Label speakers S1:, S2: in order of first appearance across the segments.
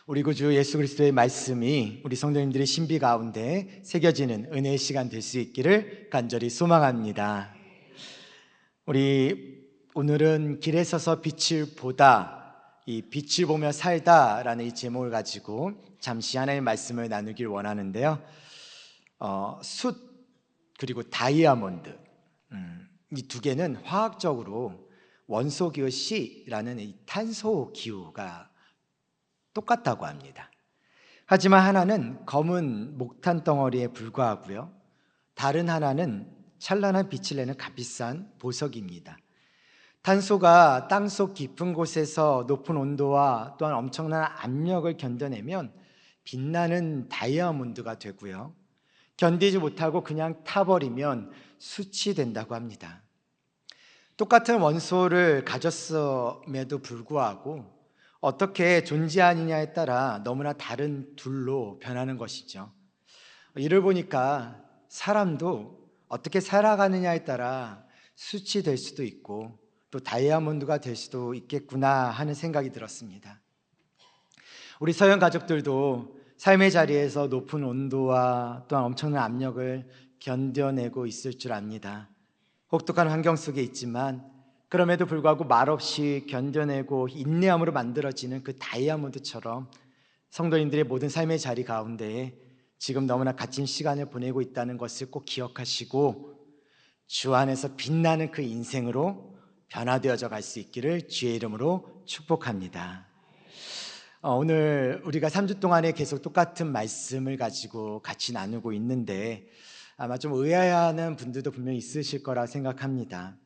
S1: 우리 구주 예수 그리스도의 말씀이 우리 성도님들의 신비 가운데 새겨지는 은혜의 시간 될 수 있기를 간절히 소망합니다. 우리 오늘은 길에 서서 빛을 보다, 이 빛을 보며 살다라는 이 제목을 가지고 잠시 하나님의 말씀을 나누길 원하는데요. 숯 그리고 다이아몬드, 이 두 개는 화학적으로 원소 기후 C라는 이 탄소 기후가 똑같다고 합니다. 하지만 하나는 검은 목탄 덩어리에 불과하고요, 다른 하나는 찬란한 빛을 내는 값비싼 보석입니다. 탄소가 땅속 깊은 곳에서 높은 온도와 또한 엄청난 압력을 견뎌내면 빛나는 다이아몬드가 되고요, 견디지 못하고 그냥 타버리면 숯이 된다고 합니다. 똑같은 원소를 가졌음에도 불구하고 어떻게 존재하느냐에 따라 너무나 다른 둘로 변하는 것이죠. 이를 보니까 사람도 어떻게 살아가느냐에 따라 숯이 될 수도 있고 또 다이아몬드가 될 수도 있겠구나 하는 생각이 들었습니다. 우리 서양 가족들도 삶의 자리에서 높은 온도와 또한 엄청난 압력을 견뎌내고 있을 줄 압니다. 혹독한 환경 속에 있지만 그럼에도 불구하고 말없이 견뎌내고 인내함으로 만들어지는 그 다이아몬드처럼 성도님들의 모든 삶의 자리 가운데에 지금 너무나 갇힌 시간을 보내고 있다는 것을 꼭 기억하시고 주 안에서 빛나는 그 인생으로 변화되어져 갈 수 있기를 주의 이름으로 축복합니다. 오늘 우리가 3주 동안에 계속 똑같은 말씀을 가지고 같이 나누고 있는데 아마 좀 의아해하는 분들도 분명히 있으실 거라 생각합니다.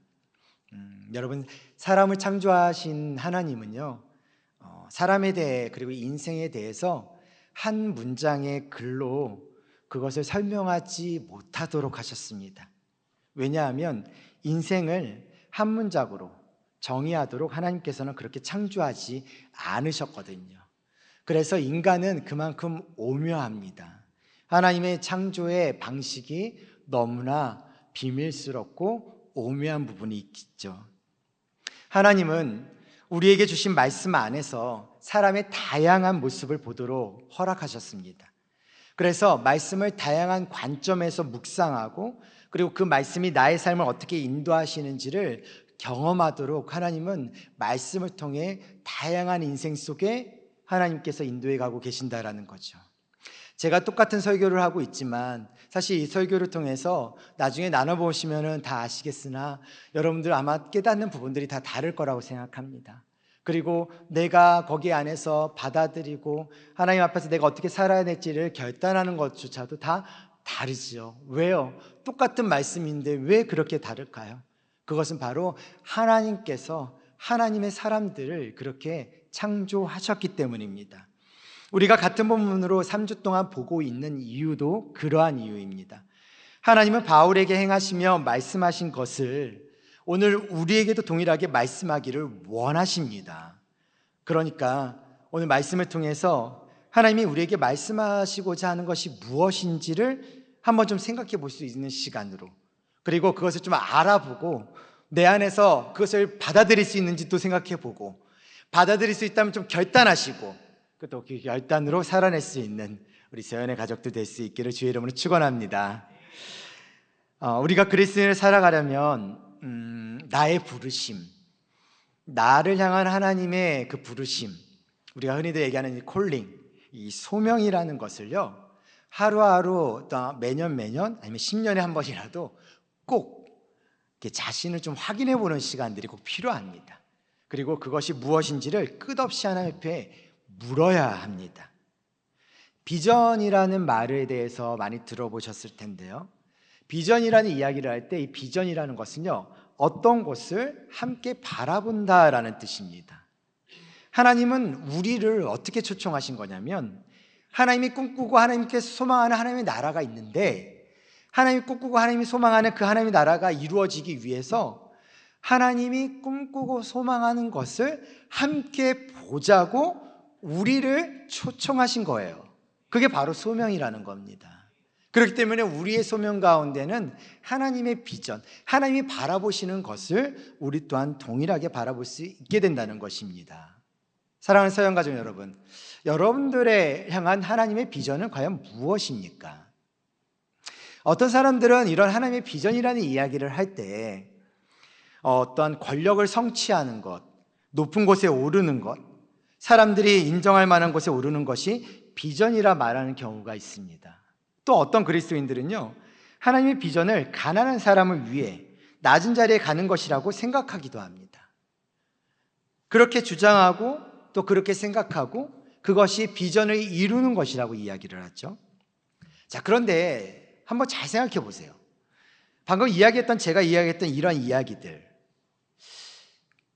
S1: 여러분, 사람을 창조하신 하나님은요, 사람에 대해 그리고 인생에 대해서 한 문장의 글로 그것을 설명하지 못하도록 하셨습니다. 왜냐하면 인생을 한 문장으로 정의하도록 하나님께서는 그렇게 창조하지 않으셨거든요. 그래서 인간은 그만큼 오묘합니다. 하나님의 창조의 방식이 너무나 비밀스럽고 오묘한 부분이 있죠. 하나님은 우리에게 주신 말씀 안에서 사람의 다양한 모습을 보도록 허락하셨습니다. 그래서 말씀을 다양한 관점에서 묵상하고 그리고 그 말씀이 나의 삶을 어떻게 인도하시는지를 경험하도록 하나님은 말씀을 통해 다양한 인생 속에 하나님께서 인도해 가고 계신다라는 거죠. 제가 똑같은 설교를 하고 있지만 사실 이 설교를 통해서 나중에 나눠보시면 다 아시겠으나 여러분들 아마 깨닫는 부분들이 다 다를 거라고 생각합니다. 그리고 내가 거기 안에서 받아들이고 하나님 앞에서 내가 어떻게 살아야 될지를 결단하는 것조차도 다 다르죠. 왜요? 똑같은 말씀인데 왜 그렇게 다를까요? 그것은 바로 하나님께서 하나님의 사람들을 그렇게 창조하셨기 때문입니다. 우리가 같은 본문으로 3주 동안 보고 있는 이유도 그러한 이유입니다. 하나님은 바울에게 행하시며 말씀하신 것을 오늘 우리에게도 동일하게 말씀하기를 원하십니다. 그러니까 오늘 말씀을 통해서 하나님이 우리에게 말씀하시고자 하는 것이 무엇인지를 한번 좀 생각해 볼 수 있는 시간으로, 그리고 그것을 좀 알아보고 내 안에서 그것을 받아들일 수 있는지도 생각해 보고, 받아들일 수 있다면 좀 결단하시고 또 그 결단으로 살아낼 수 있는 우리 세연의 가족들 될 수 있기를 주의 이름으로 축원합니다. 우리가 그리스도인을 살아가려면 나의 부르심, 나를 향한 하나님의 그 부르심, 우리가 흔히들 얘기하는 이 콜링, 이 소명이라는 것을요, 하루하루 또 매년 아니면 10년에 한 번이라도 꼭 이렇게 자신을 좀 확인해 보는 시간들이 꼭 필요합니다. 그리고 그것이 무엇인지를 끝없이 하나님 앞에 물어야 합니다. 비전이라는 말에 대해서 많이 들어보셨을 텐데요, 비전이라는 이야기를 할 때 이 비전이라는 것은요, 어떤 것을 함께 바라본다라는 뜻입니다. 하나님은 우리를 어떻게 초청하신 거냐면, 하나님이 꿈꾸고 하나님께서 소망하는 하나님의 나라가 있는데, 하나님이 꿈꾸고 하나님이 소망하는 그 하나님의 나라가 이루어지기 위해서 하나님이 꿈꾸고 소망하는 것을 함께 보자고 우리를 초청하신 거예요. 그게 바로 소명이라는 겁니다. 그렇기 때문에 우리의 소명 가운데는 하나님의 비전, 하나님이 바라보시는 것을 우리 또한 동일하게 바라볼 수 있게 된다는 것입니다. 사랑하는 서영가족 여러분, 여러분들의 향한 하나님의 비전은 과연 무엇입니까? 어떤 사람들은 이런 하나님의 비전이라는 이야기를 할 때 어떤 권력을 성취하는 것, 높은 곳에 오르는 것, 사람들이 인정할 만한 곳에 오르는 것이 비전이라 말하는 경우가 있습니다. 또 어떤 그리스도인들은요, 하나님의 비전을 가난한 사람을 위해 낮은 자리에 가는 것이라고 생각하기도 합니다. 그렇게 주장하고 또 그렇게 생각하고 그것이 비전을 이루는 것이라고 이야기를 하죠. 자, 그런데 한번 잘 생각해 보세요. 방금 제가 이야기했던 이런 이야기들,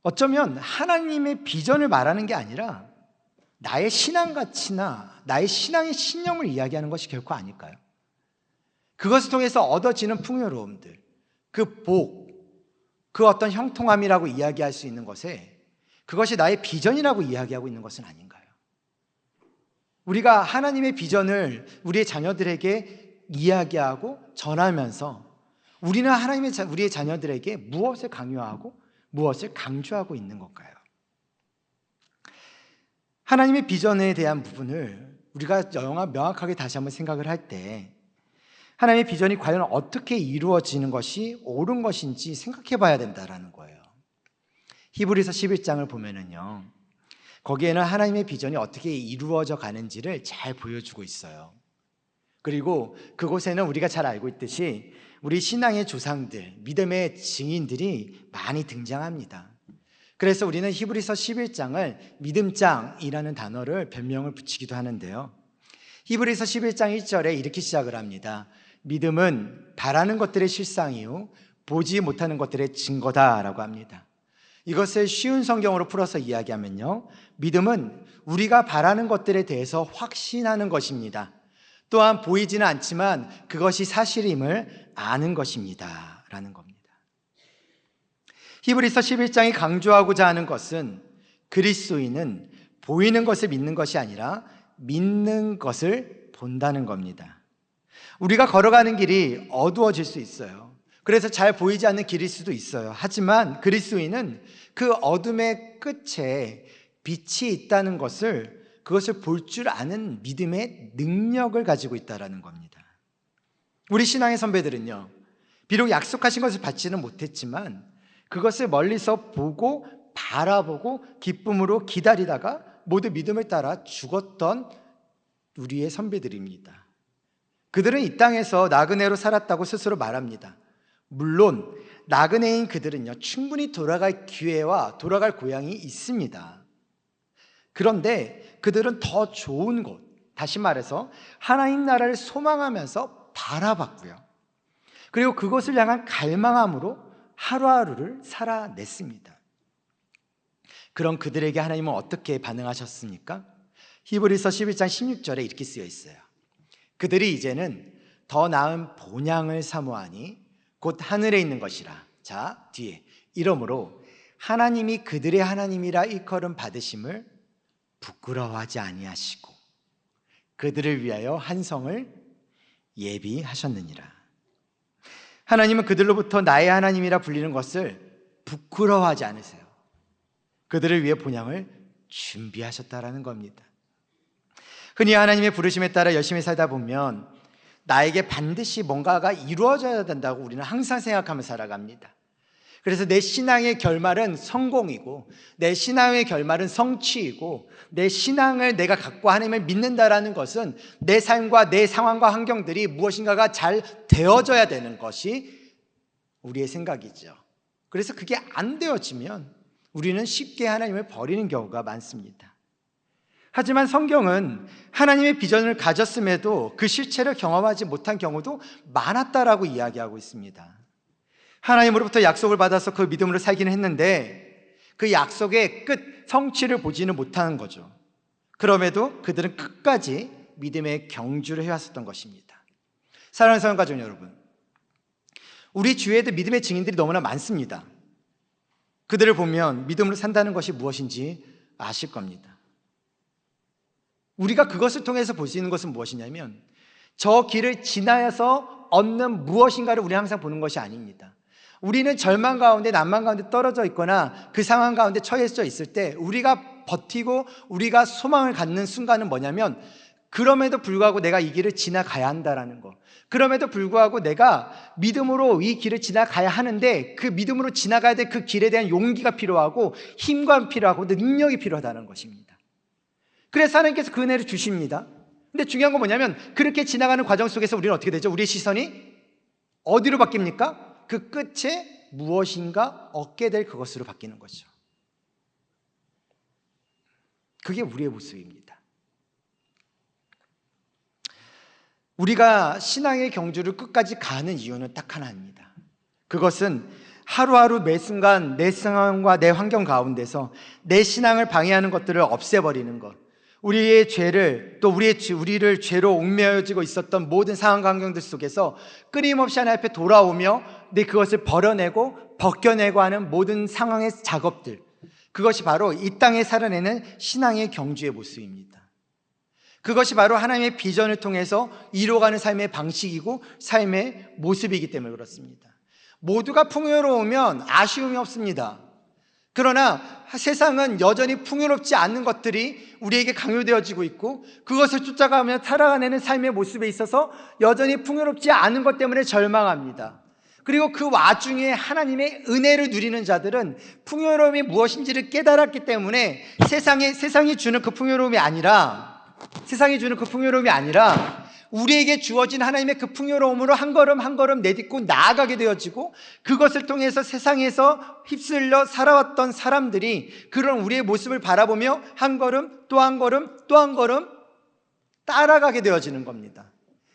S1: 어쩌면 하나님의 비전을 말하는 게 아니라 나의 신앙 가치나 나의 신앙의 신념을 이야기하는 것이 결코 아닐까요? 그것을 통해서 얻어지는 풍요로움들, 그 복, 그 어떤 형통함이라고 이야기할 수 있는 것에 그것이 나의 비전이라고 이야기하고 있는 것은 아닌가요? 우리가 하나님의 비전을 우리의 자녀들에게 이야기하고 전하면서 우리는 우리의 자녀들에게 무엇을 강요하고 무엇을 강조하고 있는 걸까요? 하나님의 비전에 대한 부분을 우리가 명확하게 다시 한번 생각을 할 때 하나님의 비전이 과연 어떻게 이루어지는 것이 옳은 것인지 생각해 봐야 된다는 거예요. 히브리서 11장을 보면은요, 거기에는 하나님의 비전이 어떻게 이루어져 가는지를 잘 보여주고 있어요. 그리고 그곳에는 우리가 잘 알고 있듯이 우리 신앙의 조상들, 믿음의 증인들이 많이 등장합니다. 그래서 우리는 히브리서 11장을 믿음장이라는 단어를 별명을 붙이기도 하는데요. 히브리서 11장 1절에 이렇게 시작을 합니다. 믿음은 바라는 것들의 실상이요 보지 못하는 것들의 증거다라고 합니다. 이것을 쉬운 성경으로 풀어서 이야기하면요, 믿음은 우리가 바라는 것들에 대해서 확신하는 것입니다. 또한 보이지는 않지만 그것이 사실임을 아는 것입니다 라는 겁니다. 히브리서 11장이 강조하고자 하는 것은 그리스도인은 보이는 것을 믿는 것이 아니라 믿는 것을 본다는 겁니다. 우리가 걸어가는 길이 어두워질 수 있어요. 그래서 잘 보이지 않는 길일 수도 있어요. 하지만 그리스도인은 그 어둠의 끝에 빛이 있다는 것을, 그것을 볼 줄 아는 믿음의 능력을 가지고 있다는 겁니다. 우리 신앙의 선배들은요, 비록 약속하신 것을 받지는 못했지만 그것을 멀리서 보고 바라보고 기쁨으로 기다리다가 모두 믿음을 따라 죽었던 우리의 선배들입니다. 그들은 이 땅에서 나그네로 살았다고 스스로 말합니다. 물론 나그네인 그들은요, 충분히 돌아갈 기회와 돌아갈 고향이 있습니다. 그런데 그들은 더 좋은 곳, 다시 말해서 하나님 나라를 소망하면서 바라봤고요, 그리고 그것을 향한 갈망함으로 하루하루를 살아냈습니다. 그럼 그들에게 하나님은 어떻게 반응하셨습니까? 히브리서 11장 16절에 이렇게 쓰여 있어요. 그들이 이제는 더 나은 본향을 사모하니 곧 하늘에 있는 것이라. 자, 뒤에 이러므로 하나님이 그들의 하나님이라 일컬음 받으심을 부끄러워하지 아니하시고 그들을 위하여 한 성을 예비하셨느니라. 하나님은 그들로부터 나의 하나님이라 불리는 것을 부끄러워하지 않으세요. 그들을 위해 본향을 준비하셨다라는 겁니다. 흔히 하나님의 부르심에 따라 열심히 살다 보면 나에게 반드시 뭔가가 이루어져야 된다고 우리는 항상 생각하며 살아갑니다. 그래서 내 신앙의 결말은 성공이고 내 신앙의 결말은 성취이고 내 신앙을 내가 갖고 하나님을 믿는다라는 것은 내 삶과 내 상황과 환경들이 무엇인가가 잘 되어져야 되는 것이 우리의 생각이죠. 그래서 그게 안 되어지면 우리는 쉽게 하나님을 버리는 경우가 많습니다. 하지만 성경은 하나님의 비전을 가졌음에도 그 실체를 경험하지 못한 경우도 많았다라고 이야기하고 있습니다. 하나님으로부터 약속을 받아서 그 믿음으로 살기는 했는데 그 약속의 끝, 성취를 보지는 못하는 거죠. 그럼에도 그들은 끝까지 믿음의 경주를 해왔었던 것입니다. 사랑하는 성도가족 여러분, 우리 주위에도 믿음의 증인들이 너무나 많습니다. 그들을 보면 믿음으로 산다는 것이 무엇인지 아실 겁니다. 우리가 그것을 통해서 볼 수 있는 것은 무엇이냐면 저 길을 지나서 얻는 무엇인가를 우리는 항상 보는 것이 아닙니다. 우리는 절망 가운데 난망 가운데 떨어져 있거나 그 상황 가운데 처해져 있을 때 우리가 버티고 우리가 소망을 갖는 순간은 뭐냐면, 그럼에도 불구하고 내가 이 길을 지나가야 한다라는 거, 그럼에도 불구하고 내가 믿음으로 이 길을 지나가야 하는데 그 믿음으로 지나가야 될 그 길에 대한 용기가 필요하고 힘과 필요하고 능력이 필요하다는 것입니다. 그래서 하나님께서 그 은혜를 주십니다. 근데 중요한 건 뭐냐면, 그렇게 지나가는 과정 속에서 우리는 어떻게 되죠? 우리의 시선이 어디로 바뀝니까? 그 끝에 무엇인가 얻게 될 그것으로 바뀌는 거죠. 그게 우리의 모습입니다. 우리가 신앙의 경주를 끝까지 가는 이유는 딱 하나입니다. 그것은 하루하루 매 순간 내 상황과 내 환경 가운데서 내 신앙을 방해하는 것들을 없애버리는 것, 우리의 죄를, 또 우리를 죄로 얽매여지고 있었던 모든 상황 환경들 속에서 끊임없이 하나님 앞에 돌아오며 그것을 버려내고 벗겨내고 하는 모든 상황의 작업들, 그것이 바로 이 땅에 살아내는 신앙의 경주의 모습입니다. 그것이 바로 하나님의 비전을 통해서 이루어가는 삶의 방식이고 삶의 모습이기 때문에 그렇습니다. 모두가 풍요로우면 아쉬움이 없습니다. 그러나 세상은 여전히 풍요롭지 않은 것들이 우리에게 강요되어지고 있고, 그것을 쫓아가며 살아가는 삶의 모습에 있어서 여전히 풍요롭지 않은 것 때문에 절망합니다. 그리고 그 와중에 하나님의 은혜를 누리는 자들은 풍요로움이 무엇인지를 깨달았기 때문에 세상이 주는 그 풍요로움이 아니라 우리에게 주어진 하나님의 그 풍요로움으로 한 걸음 한 걸음 내딛고 나아가게 되어지고, 그것을 통해서 세상에서 휩쓸려 살아왔던 사람들이 그런 우리의 모습을 바라보며 한 걸음 또 한 걸음 또 한 걸음 따라가게 되어지는 겁니다.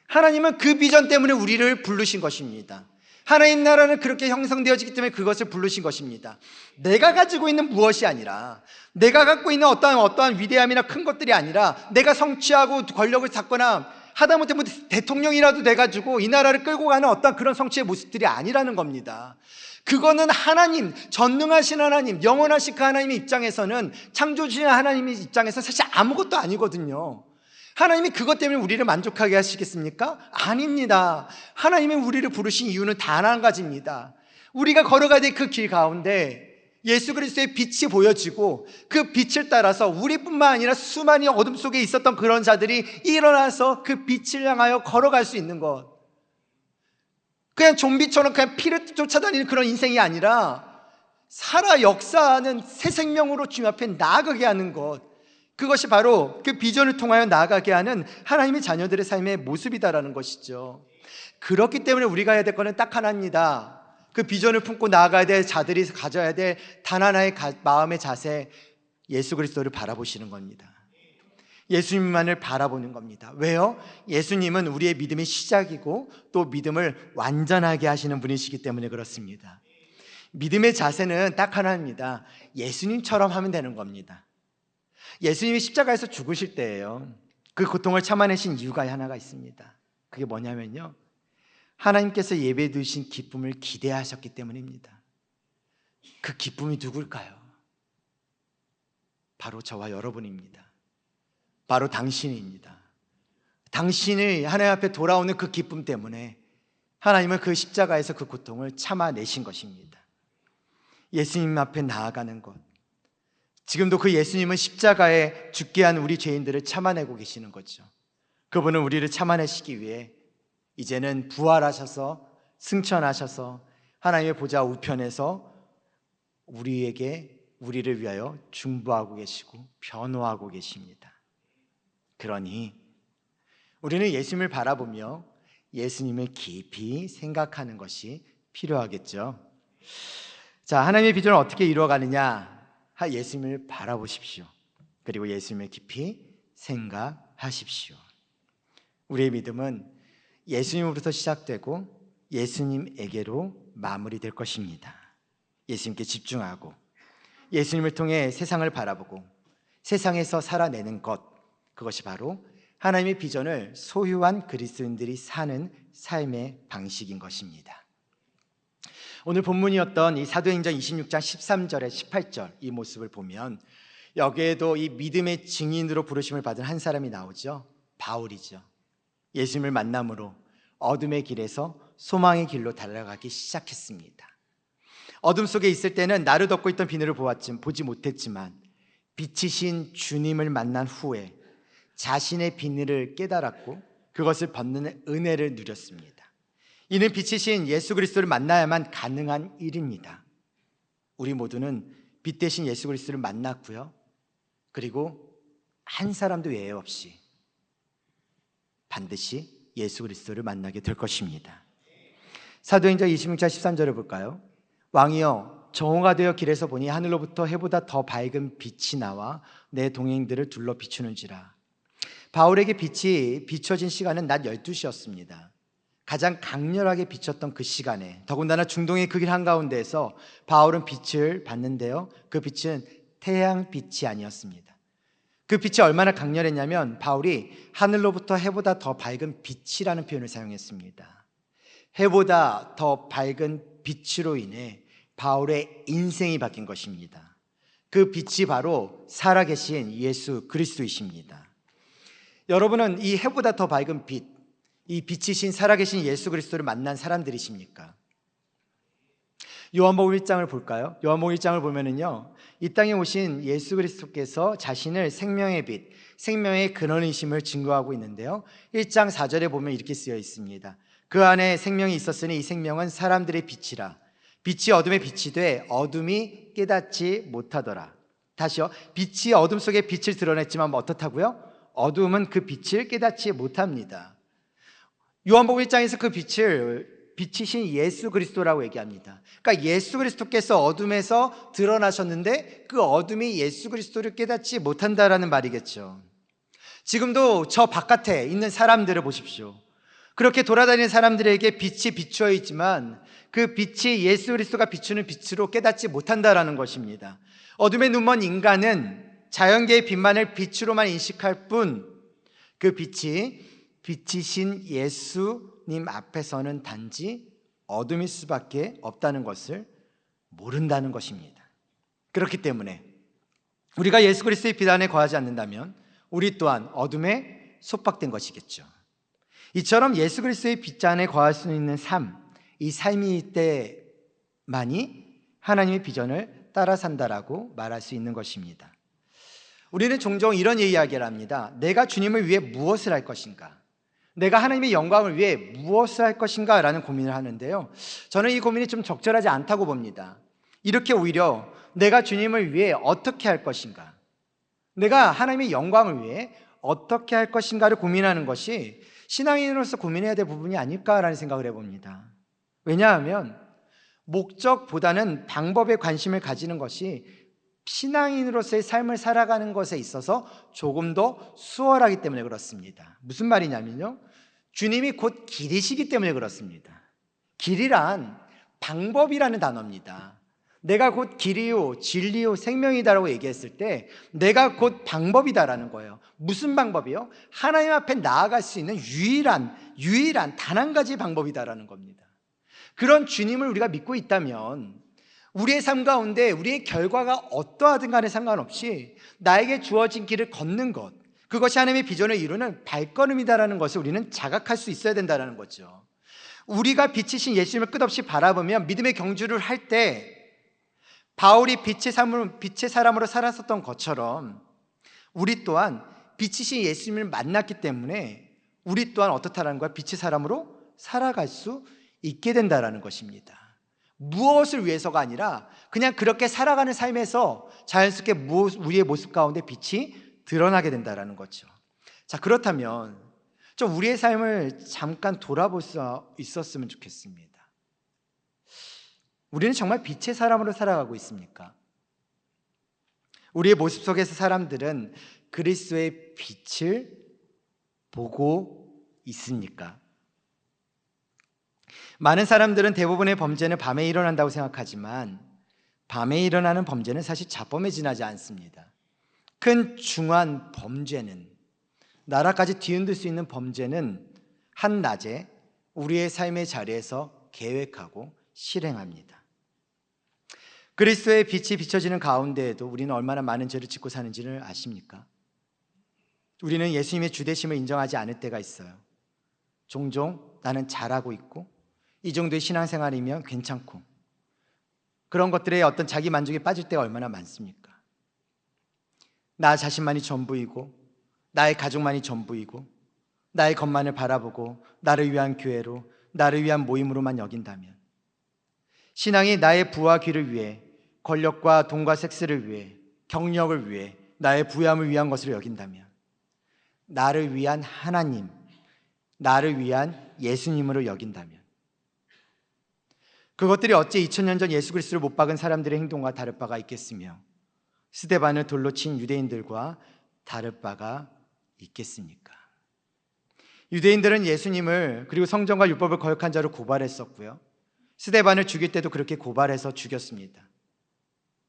S1: 하나님은 그 비전 때문에 우리를 부르신 것입니다. 하나님 나라는 그렇게 형성되어지기 때문에 그것을 부르신 것입니다. 내가 가지고 있는 무엇이 아니라, 내가 갖고 있는 어떠한 위대함이나 큰 것들이 아니라, 내가 성취하고 권력을 잡거나 하다못해 대통령이라도 돼가지고 이 나라를 끌고 가는 어떤 그런 성취의 모습들이 아니라는 겁니다. 그거는 하나님, 전능하신 하나님, 영원하신 그 하나님의 입장에서는, 창조주신 하나님의 입장에서는 사실 아무것도 아니거든요. 하나님이 그것 때문에 우리를 만족하게 하시겠습니까? 아닙니다. 하나님이 우리를 부르신 이유는 단 한 가지입니다. 우리가 걸어가야 될 그 길 가운데 예수 그리스도의 빛이 보여지고, 그 빛을 따라서 우리뿐만 아니라 수많은 어둠 속에 있었던 그런 자들이 일어나서 그 빛을 향하여 걸어갈 수 있는 것, 그냥 좀비처럼 그냥 피를 쫓아다니는 그런 인생이 아니라 살아 역사하는 새 생명으로 주님 앞에 나아가게 하는 것, 그것이 바로 그 비전을 통하여 나아가게 하는 하나님의 자녀들의 삶의 모습이다라는 것이죠. 그렇기 때문에 우리가 해야 될 것은 딱 하나입니다. 그 비전을 품고 나아가야 될 자들이 가져야 될 단 하나의 마음의 자세, 예수 그리스도를 바라보시는 겁니다. 예수님만을 바라보는 겁니다. 왜요? 예수님은 우리의 믿음의 시작이고 또 믿음을 완전하게 하시는 분이시기 때문에 그렇습니다. 믿음의 자세는 딱 하나입니다. 예수님처럼 하면 되는 겁니다. 예수님이 십자가에서 죽으실 때예요. 그 고통을 참아내신 이유가 하나가 있습니다. 그게 뭐냐면요, 하나님께서 예배해 두신 기쁨을 기대하셨기 때문입니다. 그 기쁨이 누굴까요? 바로 저와 여러분입니다. 바로 당신입니다. 당신이 하나님 앞에 돌아오는 그 기쁨 때문에 하나님은 그 십자가에서 그 고통을 참아내신 것입니다. 예수님 앞에 나아가는 것, 지금도 그 예수님은 십자가에 죽게 한 우리 죄인들을 참아내고 계시는 거죠. 그분은 우리를 참아내시기 위해 이제는 부활하셔서 승천하셔서 하나님의 보좌 우편에서 우리를 위하여 중보하고 계시고 변호하고 계십니다. 그러니 우리는 예수님을 바라보며 예수님을 깊이 생각하는 것이 필요하겠죠. 자, 하나님의 비전을 어떻게 이루어가느냐? 예수님을 바라보십시오. 그리고 예수님을 깊이 생각하십시오. 우리의 믿음은 예수님으로부터 시작되고 예수님에게로 마무리될 것입니다. 예수님께 집중하고 예수님을 통해 세상을 바라보고 세상에서 살아내는 것, 그것이 바로 하나님의 비전을 소유한 그리스도인들이 사는 삶의 방식인 것입니다. 오늘 본문이었던 이 사도행전 26장 13절에 18절 이 모습을 보면 여기에도 이 믿음의 증인으로 부르심을 받은 한 사람이 나오죠. 바울이죠. 예수님을 만남으로 어둠의 길에서 소망의 길로 달려가기 시작했습니다. 어둠 속에 있을 때는 나를 덮고 있던 비늘을 보지 못했지만 빛이신 주님을 만난 후에 자신의 비늘을 깨달았고 그것을 벗는 은혜를 누렸습니다. 이는 빛이신 예수 그리스도를 만나야만 가능한 일입니다. 우리 모두는 빛 대신 예수 그리스도를 만났고요. 그리고 한 사람도 예외 없이 반드시 예수 그리스도를 만나게 될 것입니다. 사도행전 26장 13절을 볼까요? 왕이여 정오가 되어 길에서 보니 하늘로부터 해보다 더 밝은 빛이 나와 내 동행들을 둘러 비추는지라. 바울에게 빛이 비춰진 시간은 낮 12시였습니다. 가장 강렬하게 비쳤던 그 시간에, 더군다나 중동의 그 길 한가운데에서 바울은 빛을 봤는데요, 그 빛은 태양빛이 아니었습니다. 그 빛이 얼마나 강렬했냐면 바울이 하늘로부터 해보다 더 밝은 빛이라는 표현을 사용했습니다. 해보다 더 밝은 빛으로 인해 바울의 인생이 바뀐 것입니다. 그 빛이 바로 살아계신 예수 그리스도이십니다. 여러분은 이 해보다 더 밝은 빛, 이 빛이신 살아계신 예수 그리스도를 만난 사람들이십니까? 요한복음 1장을 볼까요? 요한복음 1장을 보면은요, 이 땅에 오신 예수 그리스도께서 자신을 생명의 빛, 생명의 근원이심을 증거하고 있는데요, 1장 4절에 보면 이렇게 쓰여 있습니다. 그 안에 생명이 있었으니 이 생명은 사람들의 빛이라. 빛이 어둠에 빛이 돼 어둠이 깨닫지 못하더라. 다시요, 빛이 어둠 속에 빛을 드러냈지만 어떻다고요? 어둠은 그 빛을 깨닫지 못합니다. 요한복음 1장에서 그 빛을 빛이신 예수 그리스도라고 얘기합니다. 그러니까 예수 그리스도께서 어둠에서 드러나셨는데 그 어둠이 예수 그리스도를 깨닫지 못한다라는 말이겠죠. 지금도 저 바깥에 있는 사람들을 보십시오. 그렇게 돌아다니는 사람들에게 빛이 비추어 있지만 그 빛이 예수 그리스도가 비추는 빛으로 깨닫지 못한다라는 것입니다. 어둠에 눈먼 인간은 자연계의 빛만을 빛으로만 인식할 뿐 그 빛이 빛이신 예수님 앞에서는 단지 어둠일 수밖에 없다는 것을 모른다는 것입니다. 그렇기 때문에 우리가 예수 그리스도의 빛 안에 거하지 않는다면 우리 또한 어둠에 속박된 것이겠죠. 이처럼 예수 그리스도의 빛 안에 거할 수 있는 삶, 이 삶일 때만이 하나님의 비전을 따라 산다라고 말할 수 있는 것입니다. 우리는 종종 이런 이야기를 합니다. 내가 주님을 위해 무엇을 할 것인가? 내가 하나님의 영광을 위해 무엇을 할 것인가? 라는 고민을 하는데요, 저는 이 고민이 좀 적절하지 않다고 봅니다. 이렇게 오히려 내가 주님을 위해 어떻게 할 것인가? 내가 하나님의 영광을 위해 어떻게 할 것인가를 고민하는 것이 신앙인으로서 고민해야 될 부분이 아닐까라는 생각을 해봅니다. 왜냐하면 목적보다는 방법에 관심을 가지는 것이 신앙인으로서의 삶을 살아가는 것에 있어서 조금 더 수월하기 때문에 그렇습니다. 무슨 말이냐면요, 주님이 곧 길이시기 때문에 그렇습니다. 길이란 방법이라는 단어입니다. 내가 곧 길이요 진리요 생명이다라고 얘기했을 때 내가 곧 방법이다라는 거예요. 무슨 방법이요? 하나님 앞에 나아갈 수 있는 유일한 단 한 가지 방법이다라는 겁니다. 그런 주님을 우리가 믿고 있다면 우리의 삶 가운데 우리의 결과가 어떠하든 간에 상관없이 나에게 주어진 길을 걷는 것, 그것이 하나님의 비전을 이루는 발걸음이다라는 것을 우리는 자각할 수 있어야 된다는 거죠. 우리가 빛이신 예수님을 끝없이 바라보면 믿음의 경주를 할 때 바울이 빛의 사람으로 살았었던 것처럼 우리 또한 빛이신 예수님을 만났기 때문에 우리 또한 어떻다라는 거야? 빛의 사람으로 살아갈 수 있게 된다라는 것입니다. 무엇을 위해서가 아니라 그냥 그렇게 살아가는 삶에서 자연스럽게 우리의 모습 가운데 빛이 드러나게 된다라는 거죠. 자, 그렇다면 좀 우리의 삶을 잠깐 돌아볼 수 있었으면 좋겠습니다. 우리는 정말 빛의 사람으로 살아가고 있습니까? 우리의 모습 속에서 사람들은 그리스도의 빛을 보고 있습니까? 많은 사람들은 대부분의 범죄는 밤에 일어난다고 생각하지만 밤에 일어나는 범죄는 사실 자범에 지나지 않습니다. 큰 중한 범죄는, 나라까지 뒤흔들 수 있는 범죄는 한낮에 우리의 삶의 자리에서 계획하고 실행합니다. 그리스도의 빛이 비춰지는 가운데에도 우리는 얼마나 많은 죄를 짓고 사는지를 아십니까? 우리는 예수님의 주되심을 인정하지 않을 때가 있어요. 종종 나는 잘하고 있고 이 정도의 신앙생활이면 괜찮고 그런 것들에 어떤 자기 만족에 빠질 때가 얼마나 많습니까? 나 자신만이 전부이고 나의 가족만이 전부이고 나의 것만을 바라보고 나를 위한 교회로, 나를 위한 모임으로만 여긴다면, 신앙이 나의 부와 귀를 위해, 권력과 돈과 섹스를 위해, 경력을 위해, 나의 부유함을 위한 것으로 여긴다면, 나를 위한 하나님, 나를 위한 예수님으로 여긴다면, 그것들이 어째 2000년 전 예수 그리스도를 못 박은 사람들의 행동과 다를 바가 있겠으며 스데반을 돌로 친 유대인들과 다를 바가 있겠습니까? 유대인들은 예수님을 그리고 성경과 율법을 거역한 자로 고발했었고요, 스데반을 죽일 때도 그렇게 고발해서 죽였습니다.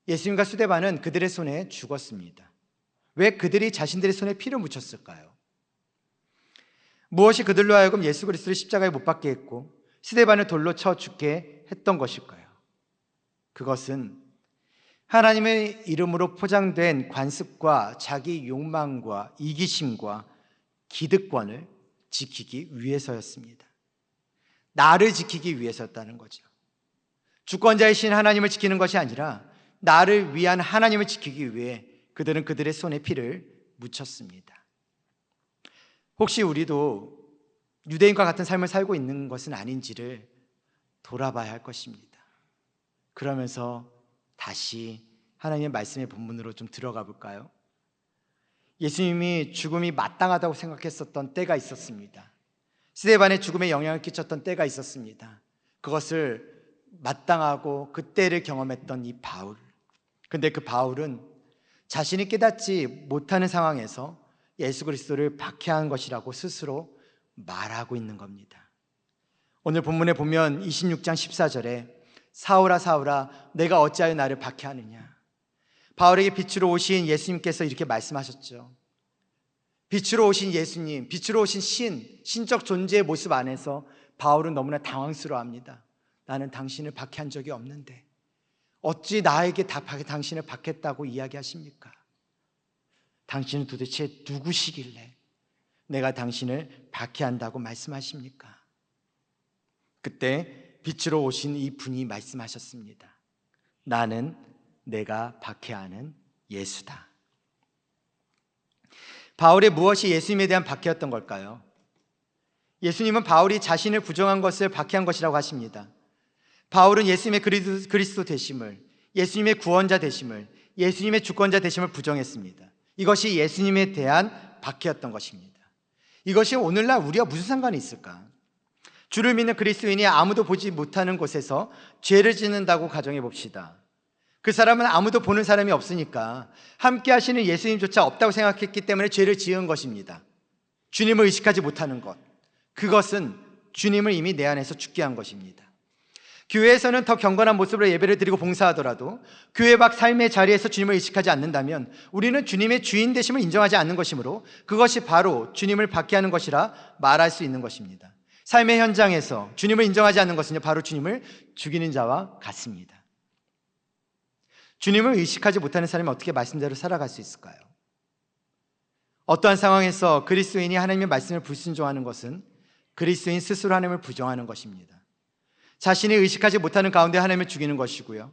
S1: 예수님과 스데반은 그들의 손에 죽었습니다. 왜 그들이 자신들의 손에 피를 묻혔을까요? 무엇이 그들로 하여금 예수 그리스도를 십자가에 못 박게 했고 스데반을 돌로 쳐 죽게 했던 것일까요? 그것은 하나님의 이름으로 포장된 관습과 자기 욕망과 이기심과 기득권을 지키기 위해서였습니다. 나를 지키기 위해서였다는 거죠. 주권자이신 하나님을 지키는 것이 아니라 나를 위한 하나님을 지키기 위해 그들은 그들의 손에 피를 묻혔습니다. 혹시 우리도 유대인과 같은 삶을 살고 있는 것은 아닌지를 돌아봐야 할 것입니다. 그러면서 다시 하나님의 말씀의 본문으로 좀 들어가 볼까요? 예수님이 죽음이 마땅하다고 생각했었던 때가 있었습니다. 스데반의 죽음에 영향을 끼쳤던 때가 있었습니다. 그것을 마땅하고 그 때를 경험했던 이 바울. 근데 그 바울은 자신이 깨닫지 못하는 상황에서 예수 그리스도를 박해한 것이라고 스스로 말하고 있는 겁니다. 오늘 본문에 보면 26장 14절에 사울아 사울아 내가 어찌하여 나를 박해하느냐. 바울에게 빛으로 오신 예수님께서 이렇게 말씀하셨죠. 빛으로 오신 예수님, 빛으로 오신 신적 존재의 모습 안에서 바울은 너무나 당황스러워합니다. 나는 당신을 박해한 적이 없는데 어찌 나에게 당신을 박했다고 이야기하십니까? 당신은 도대체 누구시길래 내가 당신을 박해한다고 말씀하십니까? 그때 빛으로 오신 이 분이 말씀하셨습니다. 나는 내가 박해하는 예수다. 바울의 무엇이 예수님에 대한 박해였던 걸까요? 예수님은 바울이 자신을 부정한 것을 박해한 것이라고 하십니다. 바울은 예수님의 그리스도 되심을, 예수님의 구원자 되심을, 예수님의 주권자 되심을 부정했습니다. 이것이 예수님에 대한 박해였던 것입니다. 이것이 오늘날 우리와 무슨 상관이 있을까? 주를 믿는 그리스도인이 아무도 보지 못하는 곳에서 죄를 짓는다고 가정해 봅시다. 그 사람은 아무도 보는 사람이 없으니까 함께 하시는 예수님조차 없다고 생각했기 때문에 죄를 지은 것입니다. 주님을 의식하지 못하는 것, 그것은 주님을 이미 내 안에서 죽게 한 것입니다. 교회에서는 더 경건한 모습으로 예배를 드리고 봉사하더라도 교회 밖 삶의 자리에서 주님을 의식하지 않는다면 우리는 주님의 주인 되심을 인정하지 않는 것이므로 그것이 바로 주님을 박해하는 것이라 말할 수 있는 것입니다. 삶의 현장에서 주님을 인정하지 않는 것은 바로 주님을 죽이는 자와 같습니다. 주님을 의식하지 못하는 사람이 어떻게 말씀대로 살아갈 수 있을까요? 어떠한 상황에서 그리스도인이 하나님의 말씀을 불순종하는 것은 그리스도인 스스로 하나님을 부정하는 것입니다. 자신이 의식하지 못하는 가운데 하나님을 죽이는 것이고요,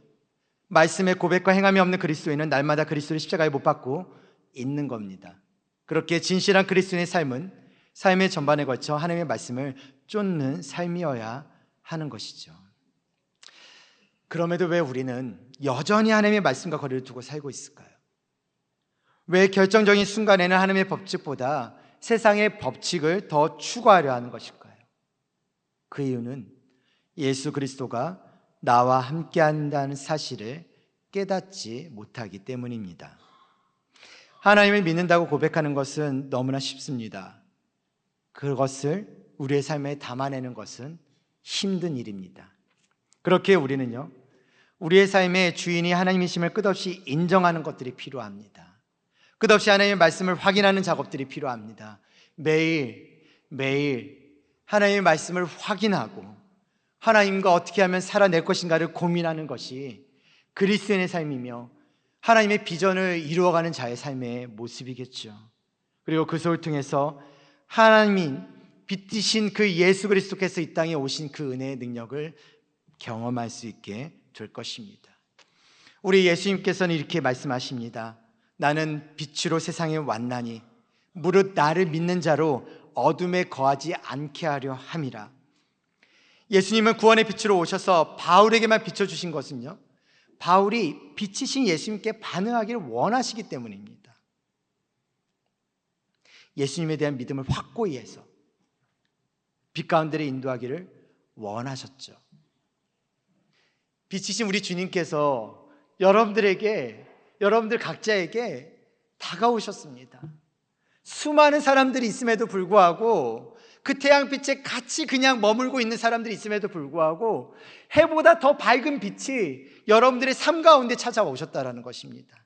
S1: 말씀의 고백과 행함이 없는 그리스도인은 날마다 그리스도를 십자가에 못 박고 있는 겁니다. 그렇게 진실한 그리스도인의 삶은 삶의 전반에 걸쳐 하나님의 말씀을 쫓는 삶이어야 하는 것이죠. 그럼에도 왜 우리는 여전히 하나님의 말씀과 거리를 두고 살고 있을까요? 왜 결정적인 순간에는 하나님의 법칙보다 세상의 법칙을 더 추구하려 하는 것일까요? 그 이유는 예수 그리스도가 나와 함께 한다는 사실을 깨닫지 못하기 때문입니다. 하나님을 믿는다고 고백하는 것은 너무나 쉽습니다. 그것을 우리의 삶에 담아내는 것은 힘든 일입니다. 그렇게 우리는요, 우리의 삶의 주인이 하나님이심을 끝없이 인정하는 것들이 필요합니다. 끝없이 하나님의 말씀을 확인하는 작업들이 필요합니다. 매일 하나님의 말씀을 확인하고 하나님과 어떻게 하면 살아낼 것인가를 고민하는 것이 그리스도인의 삶이며 하나님의 비전을 이루어가는 자의 삶의 모습이겠죠. 그리고 그 속을 통해서 하나님이 빛이신 그 예수 그리스도께서 이 땅에 오신 그 은혜의 능력을 경험할 수 있게 될 것입니다. 우리 예수님께서는 이렇게 말씀하십니다. 나는 빛으로 세상에 왔나니 무릇 나를 믿는 자로 어둠에 거하지 않게 하려 함이라. 예수님은 구원의 빛으로 오셔서 바울에게만 비춰주신 것은요, 바울이 빛이신 예수님께 반응하기를 원하시기 때문입니다. 예수님에 대한 믿음을 확고히 해서 빛 가운데를 인도하기를 원하셨죠. 빛이신 우리 주님께서 여러분들 각자에게 다가오셨습니다. 수많은 사람들이 있음에도 불구하고, 그 태양빛에 같이 그냥 머물고 있는 사람들이 있음에도 불구하고 해보다 더 밝은 빛이 여러분들의 삶 가운데 찾아오셨다는 것입니다.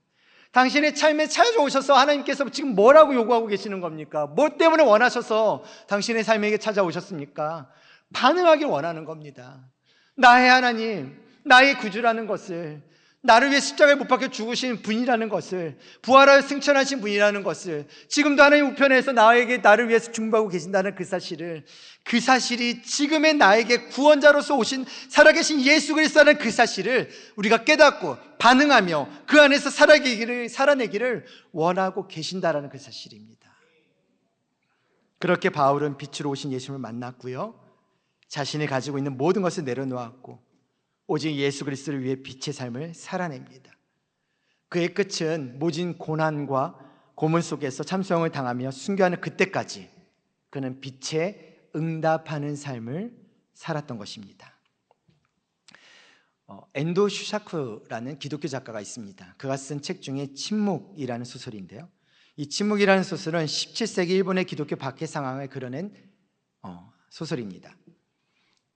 S1: 당신의 삶에 찾아오셔서 하나님께서 지금 뭐라고 요구하고 계시는 겁니까? 뭐 때문에 원하셔서 당신의 삶에게 찾아오셨습니까? 반응하길 원하는 겁니다. 나의 하나님, 나의 구주라는 것을, 나를 위해 십자가에 못 박혀 죽으신 분이라는 것을, 부활하여 승천하신 분이라는 것을, 지금도 하나님 우편에서 나를 위해서 중보하고 계신다는 그 사실이 지금의 나에게 구원자로서 오신 살아계신 예수 그리스도라는 그 사실을 우리가 깨닫고 반응하며 그 안에서 살아내기를 원하고 계신다라는 그 사실입니다. 그렇게 바울은 빛으로 오신 예수님을 만났고요, 자신이 가지고 있는 모든 것을 내려놓았고 오직 예수 그리스도를 위해 빛의 삶을 살아냅니다. 그의 끝은 모진 고난과 고문 속에서 참소형을 당하며 순교하는 그때까지 그는 빛에 응답하는 삶을 살았던 것입니다. 엔도 슈샤크라는 기독교 작가가 있습니다. 그가 쓴 책 중에 침묵이라는 소설인데요, 이 침묵이라는 소설은 17세기 일본의 기독교 박해 상황을 그려낸 소설입니다.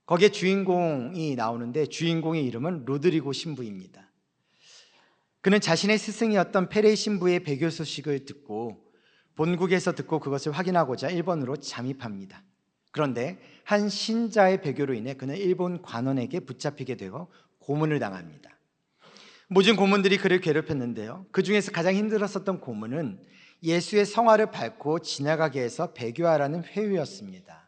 S1: 거기에 주인공이 나오는데 주인공의 이름은 로드리고 신부입니다. 그는 자신의 스승이었던 페레이 신부의 배교 소식을 듣고 본국에서 듣고 그것을 확인하고자 일본으로 잠입합니다. 그런데 한 신자의 배교로 인해 그는 일본 관원에게 붙잡히게 되고 고문을 당합니다. 모든 고문들이 그를 괴롭혔는데요, 그 중에서 가장 힘들었었던 고문은 예수의 성화를 밟고 지나가게 해서 배교하라는 회유였습니다.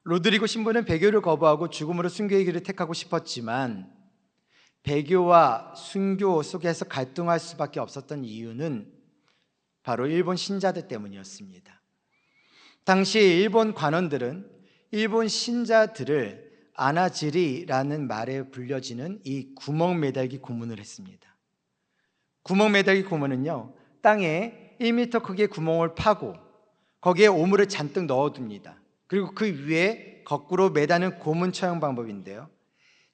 S1: 로드리고 신부는 배교를 거부하고 죽음으로 순교의 길을 택하고 싶었지만 배교와 순교 속에서 갈등할 수밖에 없었던 이유는 바로 일본 신자들 때문이었습니다. 당시 일본 관원들은 일본 신자들을 아나지리라는 말에 불려지는 이 구멍 매달기 고문을 했습니다. 구멍 매달기 고문은요, 땅에 1m 크기의 구멍을 파고 거기에 오물을 잔뜩 넣어둡니다. 그리고 그 위에 거꾸로 매다는 고문 처형 방법인데요,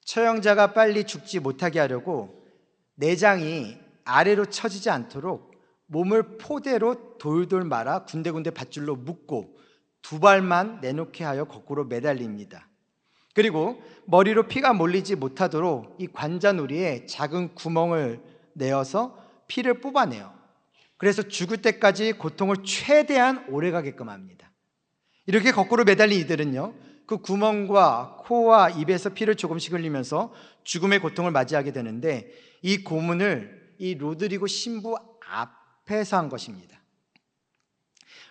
S1: 처형자가 빨리 죽지 못하게 하려고 내장이 아래로 처지지 않도록 몸을 포대로 돌돌 말아 군데군데 밧줄로 묶고 두 발만 내놓게 하여 거꾸로 매달립니다. 그리고 머리로 피가 몰리지 못하도록 이 관자놀이에 작은 구멍을 내어서 피를 뽑아내요. 그래서 죽을 때까지 고통을 최대한 오래 가게끔 합니다. 이렇게 거꾸로 매달린 이들은요, 그 구멍과 코와 입에서 피를 조금씩 흘리면서 죽음의 고통을 맞이하게 되는데, 이 고문을 이 로드리고 신부 앞에서 한 것입니다.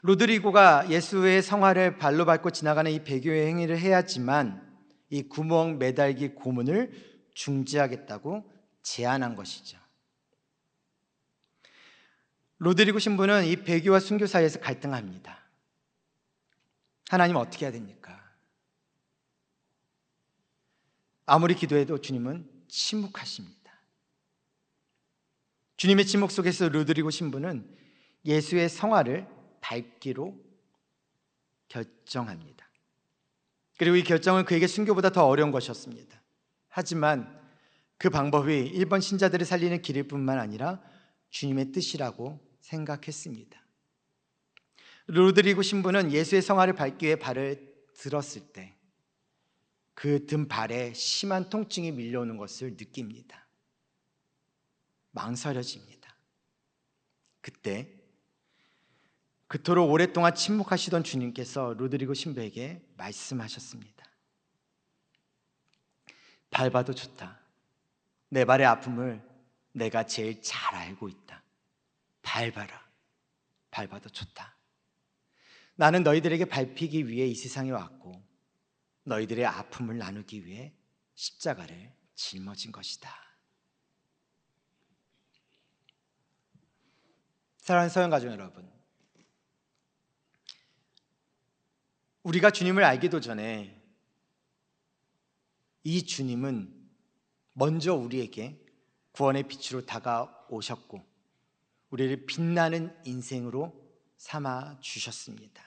S1: 로드리고가 예수의 성화를 발로 밟고 지나가는 이 배교의 행위를 해야지만 이 구멍 매달기 고문을 중지하겠다고 제안한 것이죠. 로드리고 신부는 이 배교와 순교 사이에서 갈등합니다. 하나님 어떻게 해야 됩니까? 아무리 기도해도 주님은 침묵하십니다. 주님의 침묵 속에서 로드리고 신부는 예수의 성화를 밟기로 결정합니다. 그리고 이 결정은 그에게 순교보다 더 어려운 것이었습니다. 하지만 그 방법이 일본 신자들을 살리는 길일 뿐만 아니라 주님의 뜻이라고 생각했습니다. 로드리고 신부는 예수의 성화를 밟기 위해 발을 들었을 때 그 등발에 심한 통증이 밀려오는 것을 느낍니다. 망설여집니다. 그때 그토록 오랫동안 침묵하시던 주님께서 로드리고 신부에게 말씀하셨습니다. 밟아도 좋다. 내 발의 아픔을 내가 제일 잘 알고 있다. 밟아라. 밟아도 좋다. 나는 너희들에게 밟히기 위해 이 세상에 왔고 너희들의 아픔을 나누기 위해 십자가를 짊어진 것이다. 사랑하는 서영가족 여러분, 우리가 주님을 알기도 전에 이 주님은 먼저 우리에게 구원의 빛으로 다가오셨고 우리를 빛나는 인생으로 삼아 주셨습니다.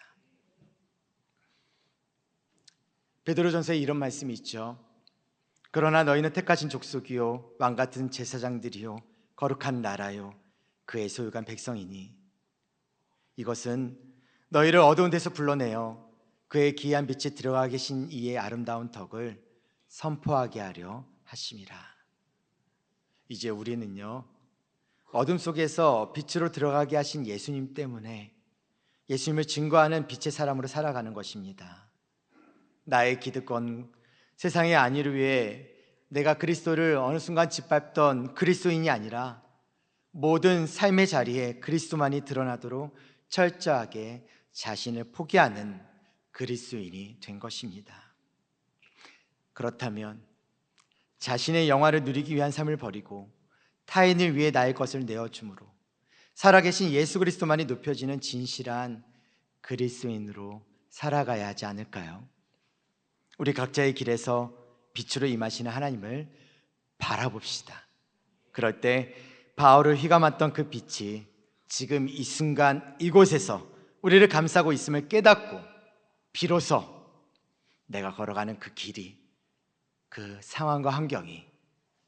S1: 베드로전서에 이런 말씀이 있죠. 그러나 너희는 택하신 족속이요 왕같은 제사장들이요 거룩한 나라요 그의 소유간 백성이니 이것은 너희를 어두운 데서 불러내어 그의 기이한 빛에 들어가 계신 이의 아름다운 덕을 선포하게 하려 하심이라. 이제 우리는요 어둠 속에서 빛으로 들어가게 하신 예수님 때문에 예수님을 증거하는 빛의 사람으로 살아가는 것입니다. 나의 기득권, 세상의 안위를 위해 내가 그리스도를 어느 순간 짓밟던 그리스도인이 아니라 모든 삶의 자리에 그리스도만이 드러나도록 철저하게 자신을 포기하는 그리스도인이 된 것입니다. 그렇다면 자신의 영화를 누리기 위한 삶을 버리고 타인을 위해 나의 것을 내어줌으로 살아계신 예수 그리스도만이 높여지는 진실한 그리스도인으로 살아가야 하지 않을까요? 우리 각자의 길에서 빛으로 임하시는 하나님을 바라봅시다. 그럴 때 바울을 휘감았던 그 빛이 지금 이 순간 이곳에서 우리를 감싸고 있음을 깨닫고 비로소 내가 걸어가는 그 길이, 그 상황과 환경이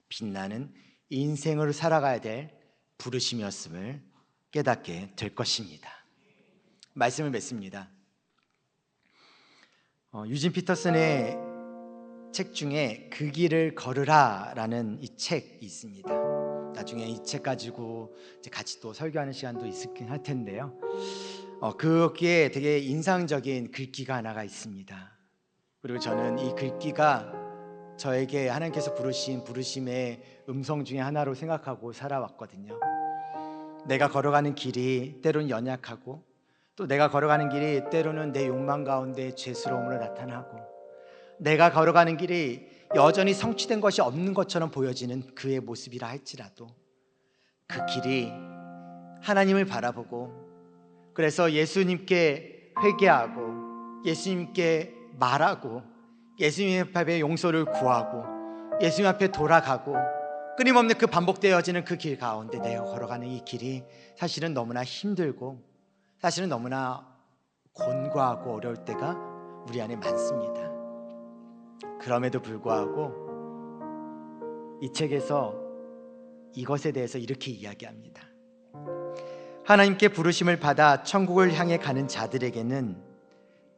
S1: 빛나는 인생으로 살아가야 될 부르심이었음을 깨닫게 될 것입니다. 말씀을 맺습니다. 유진 피터슨의 책 중에 그 길을 걸으라 라는 이 책이 있습니다. 나중에 이 책 가지고 이제 같이 또 설교하는 시간도 있긴 할 텐데요. 거기에 되게 인상적인 글귀가 하나가 있습니다. 그리고 저는 이 글귀가 저에게 하나님께서 부르신 부르심의 음성 중에 하나로 생각하고 살아왔거든요. 내가 걸어가는 길이 때로는 연약하고 또 내가 걸어가는 길이 때로는 내 욕망 가운데 죄스러움으로 나타나고 내가 걸어가는 길이 여전히 성취된 것이 없는 것처럼 보여지는 그의 모습이라 할지라도 그 길이 하나님을 바라보고 그래서 예수님께 회개하고 예수님께 말하고 예수님 앞에 용서를 구하고 예수님 앞에 돌아가고 끊임없는 그 반복되어지는 그 길 가운데 내가 걸어가는 이 길이 사실은 너무나 힘들고 사실은 너무나 곤고하고 어려울 때가 우리 안에 많습니다. 그럼에도 불구하고 이 책에서 이것에 대해서 이렇게 이야기합니다. 하나님께 부르심을 받아 천국을 향해 가는 자들에게는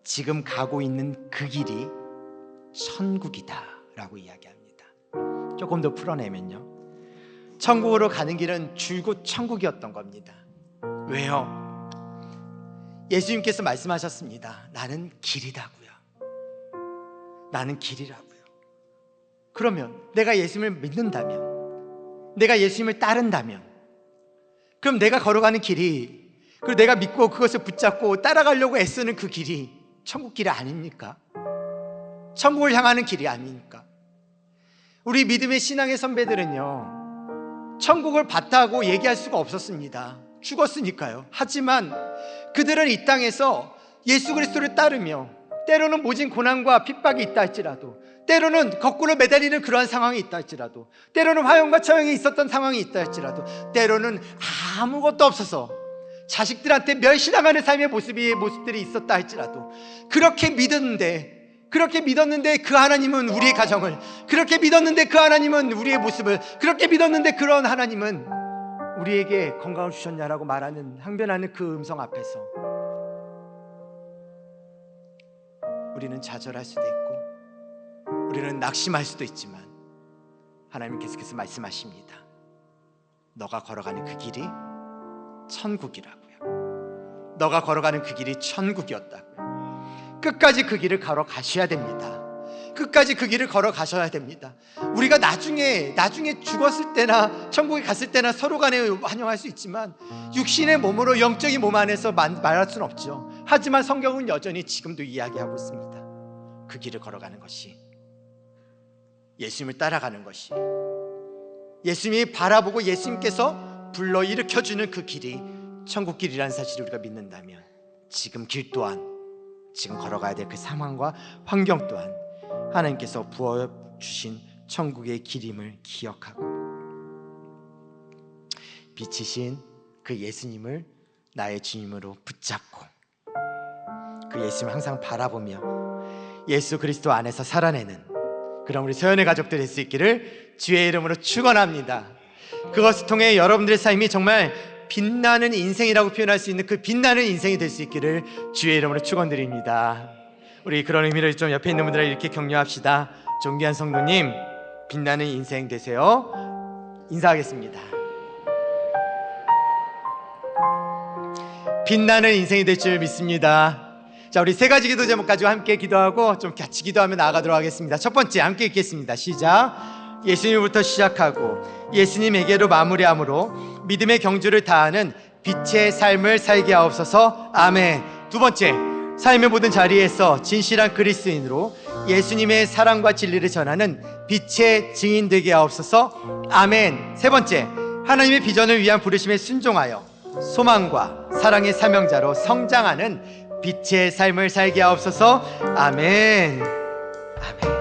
S1: 지금 가고 있는 그 길이 천국이다 라고 이야기합니다. 조금 더 풀어내면요, 천국으로 가는 길은 줄곧 천국이었던 겁니다. 왜요? 예수님께서 말씀하셨습니다. 나는 길이라고요. 나는 길이라고요. 그러면 내가 예수님을 믿는다면, 내가 예수님을 따른다면, 그럼 내가 걸어가는 길이, 그리고 내가 믿고 그것을 붙잡고 따라가려고 애쓰는 그 길이 천국 길이 아닙니까? 천국을 향하는 길이 아닙니까? 우리 믿음의 신앙의 선배들은요, 천국을 봤다고 얘기할 수가 없었습니다. 죽었으니까요. 하지만 그들은 이 땅에서 예수 그리스도를 따르며 때로는 모진 고난과 핍박이 있다 할지라도, 때로는 거꾸로 매달리는 그러한 상황이 있다 할지라도, 때로는 화형과 처형이 있었던 상황이 있다 할지라도, 때로는 아무것도 없어서 자식들한테 멸시당하는 삶의 모습들이 있었다 할지라도, 그렇게 믿었는데 그 하나님은 우리의 가정을, 그렇게 믿었는데 그 하나님은 우리의 모습을, 그렇게 믿었는데 그런 하나님은 우리에게 건강을 주셨냐라고 말하는, 항변하는 그 음성 앞에서 우리는 좌절할 수도 있고 우리는 낙심할 수도 있지만 하나님께서 계속 말씀하십니다. 너가 걸어가는 그 길이 천국이라고요. 너가 걸어가는 그 길이 천국이었다고요. 끝까지 그 길을 걸어가셔야 됩니다. 끝까지 그 길을 걸어가셔야 됩니다. 우리가 나중에 죽었을 때나 천국에 갔을 때나 서로 간에 환영할 수 있지만 육신의 몸으로 영적인 몸 안에서 말할 수는 없죠. 하지만 성경은 여전히 지금도 이야기하고 있습니다. 그 길을 걸어가는 것이, 예수님을 따라가는 것이, 예수님이 바라보고 예수님께서 불러일으켜주는 그 길이 천국 길이라는 사실을 우리가 믿는다면 지금 길 또한, 지금 걸어가야 될 그 상황과 환경 또한 하나님께서 부어주신 천국의 길임을 기억하고 빛이신 그 예수님을 나의 주님으로 붙잡고 그 예수님을 항상 바라보며 예수 그리스도 안에서 살아내는 그런 우리 서연의 가족들 될 수 있기를 주의 이름으로 축원합니다. 그것을 통해 여러분들의 삶이 정말 빛나는 인생이라고 표현할 수 있는 그 빛나는 인생이 될 수 있기를 주의 이름으로 축원드립니다. 우리 그런 의미를 좀 옆에 있는 분들에게 이렇게 격려합시다. 존귀한 성도님, 빛나는 인생 되세요. 인사하겠습니다. 빛나는 인생이 될 줄 믿습니다. 자, 우리 세 가지 기도 제목 가지고 함께 기도하고 좀 같이 기도하며 나아가도록 하겠습니다. 첫 번째, 함께 읽겠습니다. 시작. 예수님부터 시작하고 예수님에게로 마무리함으로 믿음의 경주를 다하는 빛의 삶을 살게 하옵소서. 아멘. 두 번째, 삶의 모든 자리에서 진실한 그리스도인으로 예수님의 사랑과 진리를 전하는 빛의 증인 되게 하옵소서. 아멘. 세 번째, 하나님의 비전을 위한 부르심에 순종하여 소망과 사랑의 사명자로 성장하는 빛의 삶을 살게 하옵소서. 아멘. 아멘.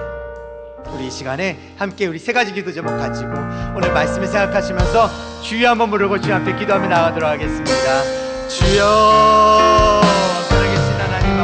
S1: 우리 이 시간에 함께 우리 세 가지 기도 제목 가지고 오늘 말씀을 생각하시면서 주여 한번 부르고 주여 앞에 기도하며 나가도록 하겠습니다. 주여